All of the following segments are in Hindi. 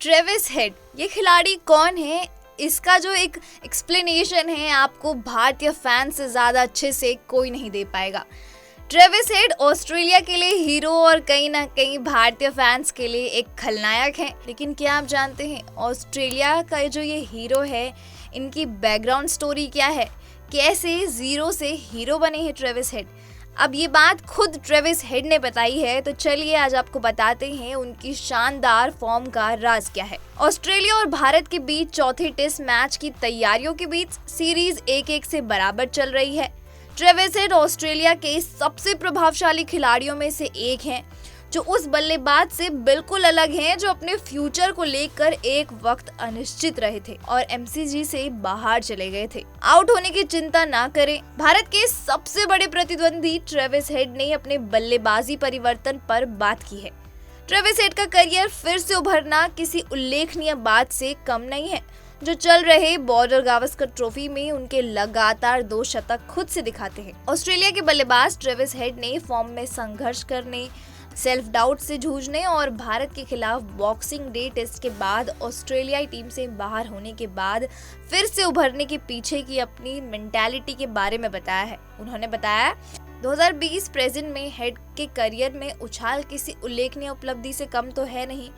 ट्रेविस हेड ये खिलाड़ी कौन है, इसका जो एक एक्सप्लेनेशन है आपको भारतीय फैन से ज़्यादा अच्छे से कोई नहीं दे पाएगा। ट्रेविस हेड ऑस्ट्रेलिया के लिए हीरो और कहीं ना कहीं भारतीय फैंस के लिए एक खलनायक है। लेकिन क्या आप जानते हैं ऑस्ट्रेलिया का जो ये हीरो है, इनकी बैकग्राउंड स्टोरी क्या है, कैसे जीरो से हीरो बने हैं ट्रेविस हेड। अब ये बात खुद ट्रेविस हेड ने बताई है, तो चलिए आज आपको बताते हैं उनकी शानदार फॉर्म का राज क्या है। ऑस्ट्रेलिया और भारत के बीच चौथे टेस्ट मैच की तैयारियों के बीच सीरीज 1-1 से बराबर चल रही है। ट्रेविस हेड ऑस्ट्रेलिया के सबसे प्रभावशाली खिलाड़ियों में से एक हैं, जो उस बल्लेबाज से बिल्कुल अलग हैं जो अपने फ्यूचर को लेकर एक वक्त अनिश्चित रहे थे और एमसीजी से बाहर चले गए थे। आउट होने की चिंता ना करें। भारत के सबसे बड़े प्रतिद्वंदी ट्रेविस हेड ने अपने बल्लेबाजी परिवर्तन पर बात की है। ट्रेविस हेड का करियर फिर से उभरना किसी उल्लेखनीय बात से कम नहीं है, जो चल रहे बॉर्डर गावस्कर ट्रॉफी में उनके लगातार 2 शतक खुद से दिखाते हैं। ऑस्ट्रेलिया के बल्लेबाज ट्रेविस हेड ने फॉर्म में संघर्ष करने, सेल्फ डाउट से जूझने और भारत के खिलाफ बॉक्सिंग डे टेस्ट के बाद ऑस्ट्रेलियाई टीम से बाहर होने के बाद फिर से उभरने के पीछे की अपनी मेंटालिटी के बारे में बताया है। उन्होंने बताया 2020 प्रेजेंट में हेड के करियर में उछाल किसी उल्लेखनीय उपलब्धि से कम तो है नहीं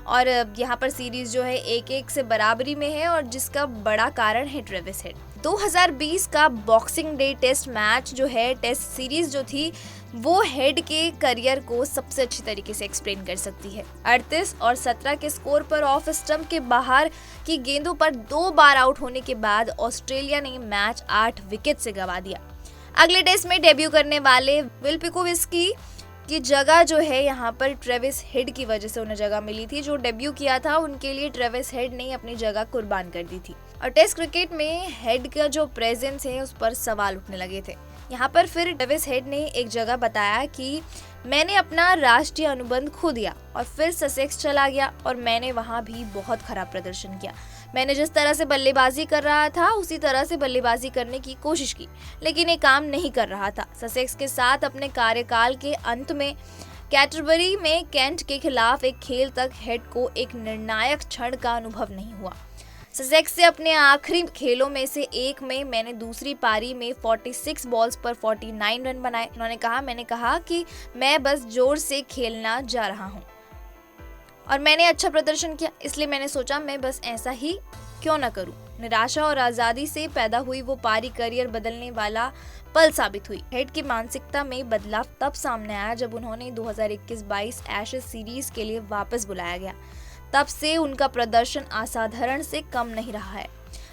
और यहाँ पर सीरीज जो है 1-1 से बराबरी में है और जिसका बड़ा कारण है ट्रेविस हेड। 2020 का बॉक्सिंग डे टेस्ट मैच जो है, टेस्ट सीरीज जो थी, वो हेड के करियर को सबसे अच्छी तरीके से एक्सप्लेन कर सकती है। 38 और 17 के स्कोर पर ऑफ स्टंप के बाहर की गेंदों पर 2 बार आउट होने के बाद ऑस्ट्रेलिया ने मैच 8 विकेट से गंवा दिया। अगले टेस्ट में डेब्यू करने वाले विल पिकोविस्की की जगह जो है यहाँ पर ट्रेविस हेड की वजह से उन्हें जगह मिली थी। जो डेब्यू किया था उनके लिए ट्रेविस हेड ने अपनी जगह कुर्बान कर दी थी और टेस्ट क्रिकेट में हेड का जो प्रेजेंस है उस पर सवाल उठने लगे थे। यहाँ पर फिर ट्रेविस हेड ने एक जगह बताया कि मैंने अपना राष्ट्रीय अनुबंध खो दिया और फिर ससेक्स चला गया और मैंने वहाँ भी बहुत खराब प्रदर्शन किया। मैंने जिस तरह से बल्लेबाजी कर रहा था उसी तरह से बल्लेबाजी करने की कोशिश की, लेकिन ये काम नहीं कर रहा था। ससेक्स के साथ अपने कार्यकाल के अंत में कैंटरबरी में केंट के खिलाफ एक खेल तक हेड को एक निर्णायक क्षण का अनुभव नहीं हुआ। ससेक्स से अपने आखिरी खेलों में से एक में मैंने दूसरी पारी में 46 बॉल्स पर 49 रन बनाए। उन्होंने कहा, मैंने कहा कि मैं बस जोर से खेलना जा रहा हूँ और मैंने अच्छा प्रदर्शन किया, इसलिए मैंने सोचा मैं बस ऐसा ही क्यों ना करूं। निराशा और आज़ादी से पैदा हुई वो पारी करियर बदलने वाला पल साबित हुई। हेड की मानसिकता में बदलाव तब सामने आया जब उन्होंने 2021-22 एशेज सीरीज के लिए वापस बुलाया गया। तब से उनका प्रदर्शन असाधारण से कम नहीं रहा है।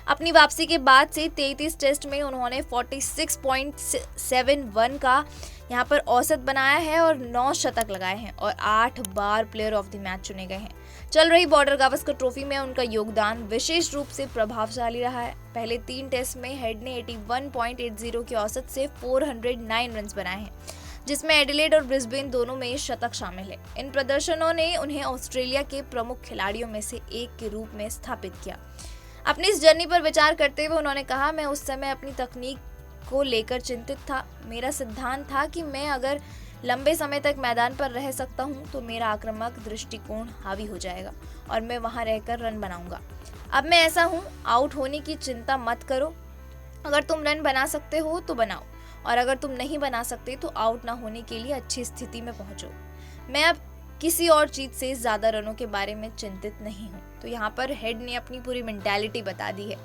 अपनी वापसी के बाद से 33 टेस्ट में उन्होंने 46.71 का यहाँ पर औसत बनाया है और 9 शतक लगाए हैं और 8 बार प्लेयर ऑफ द मैच चुने गए हैं। चल रही बॉर्डर गावस्कर ट्रॉफी में उनका योगदान विशेष रूप से प्रभावशाली रहा है। पहले 3 टेस्ट में हेड ने 81.80 के औसत से 409 रन बनाए हैं, जिसमें एडिलेड और ब्रिस्बेन दोनों में शतक शामिल है। इन प्रदर्शनों ने उन्हें ऑस्ट्रेलिया के प्रमुख खिलाड़ियों में से एक के रूप में स्थापित किया। अपनी इस जर्नी पर विचार करते हुए उन्होंने कहा, मैं उस समय अपनी तकनीक को लेकर चिंतित था। मेरा सिद्धांत था कि मैं अगर लंबे समय तक मैदान पर रह सकता हूं तो मेरा आक्रामक दृष्टिकोण हावी हो जाएगा और मैं वहां रहकर रन बनाऊंगा। अब मैं ऐसा हूं, आउट होने की चिंता मत करो। अगर तुम रन बना सकते हो तो बनाओ और अगर तुम नहीं बना सकते तो आउट ना होने के लिए अच्छी स्थिति में पहुंचो। मैं अब किसी और चीज से ज्यादा रनों के बारे में चिंतित नहीं हूँ। तो यहाँ पर हेड ने अपनी पूरी मेंटालिटी बता दी है।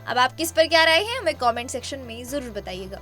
अब आप किस पर क्या राय है हमें कमेंट सेक्शन में जरूर बताइएगा।